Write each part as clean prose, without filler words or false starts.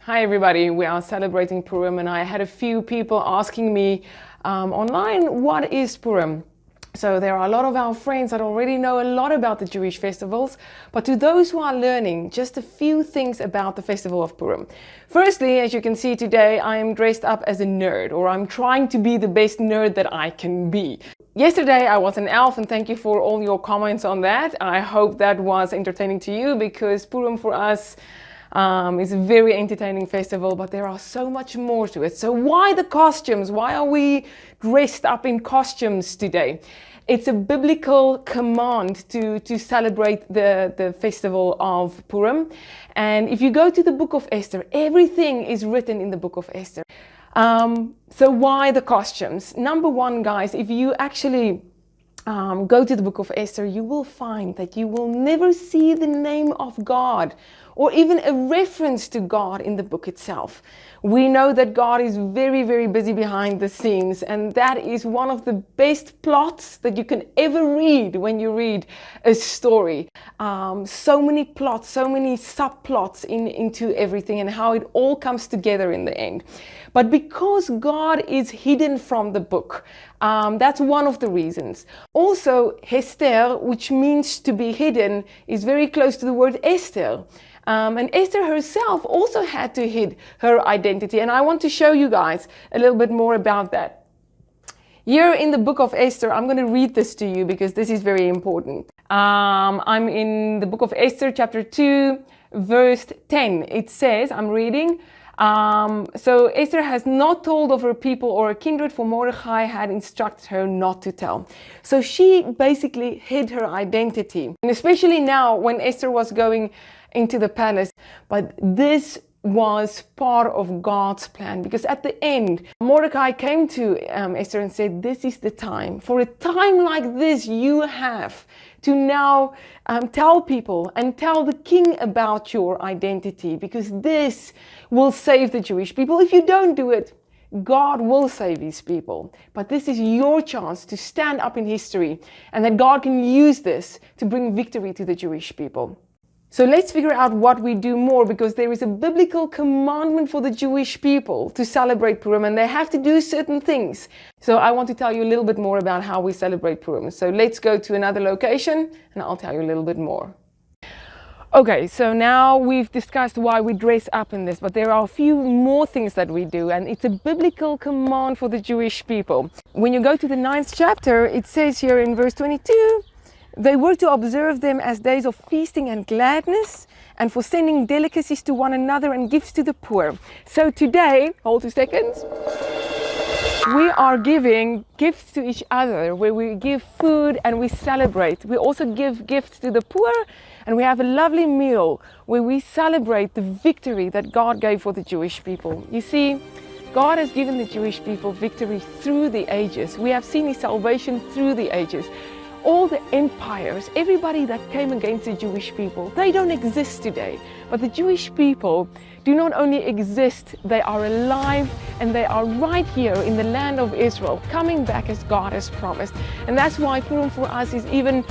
Hi everybody, we are celebrating Purim and I had a few people asking me online, what is Purim? So there are a lot of our friends that already know a lot about the Jewish festivals, but to those who are learning, just a few things about the festival of Purim. Firstly, as you can see today, I am dressed up as a nerd, or I'm trying to be the best nerd that I can be. Yesterday I was an elf, and thank you for all your comments on that. I hope that was entertaining to you, because Purim for us it's a very entertaining festival, but there are so much more to it. So why the costumes? Why are we dressed up in costumes today? It's a biblical command to celebrate the festival of Purim. And if you go to the book of Esther, everything is written in the book of Esther. So why the costumes? Number one, guys, if you actually go to the book of Esther, you will find that you will never see the name of God or even a reference to God in the book itself. We know that God is very, very busy behind the scenes, and that is one of the best plots that you can ever read when you read a story. So many plots, so many subplots into everything, and how it all comes together in the end. But because God is hidden from the book, that's one of the reasons. Also, Hester, which means to be hidden, is very close to the word Esther. And Esther herself also had to hide her identity. And I want to show you guys a little bit more about that. Here in the book of Esther, I'm going to read this to you because this is very important. I'm in the book of Esther, chapter 2, verse 10. It says, I'm reading, so Esther has not told of her people or her kindred, for Mordechai had instructed her not to tell. So she basically hid her identity. And especially now when Esther was going into the palace. But this was part of God's plan, because at the end, Mordecai came to Esther and said, this is the time. For a time like this, you have to now tell people and tell the king about your identity, because this will save the Jewish people. If you don't do it, God will save these people. But this is your chance to stand up in history, and that God can use this to bring victory to the Jewish people. So let's figure out what we do more, because there is a biblical commandment for the Jewish people to celebrate Purim, and they have to do certain things. So I want to tell you a little bit more about how we celebrate Purim. So let's go to another location and I'll tell you a little bit more. Okay, so now we've discussed why we dress up in this, but there are a few more things that we do, and it's a biblical command for the Jewish people. When you go to the 9th chapter, it says here in verse 22, they were to observe them as days of feasting and gladness, and for sending delicacies to one another and gifts to the poor. So today, hold 2 seconds, we are giving gifts to each other, where we give food and we celebrate. We also give gifts to the poor, and we have a lovely meal where we celebrate the victory that God gave for the Jewish people. You see, God has given the Jewish people victory through the ages. We have seen His salvation through the ages. All the empires, everybody that came against the Jewish people, they don't exist today. But the Jewish people do not only exist, they are alive, and they are right here in the land of Israel, coming back as God has promised. And that's why Purim for us is even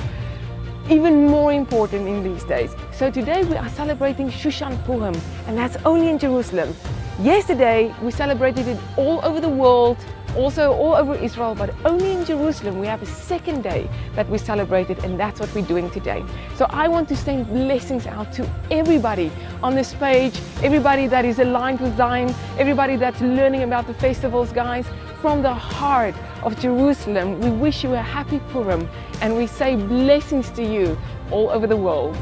more important in these days. So today we are celebrating Shushan Purim, and that's only in Jerusalem. Yesterday we celebrated it all over the world, also all over Israel, but only in Jerusalem we have a second day that we celebrated, and that's what we're doing today. So I want to send blessings out to everybody on this page, everybody that is aligned with Zion, everybody that's learning about the festivals, guys. From the heart of Jerusalem, we wish you a happy Purim, and we say blessings to you all over the world.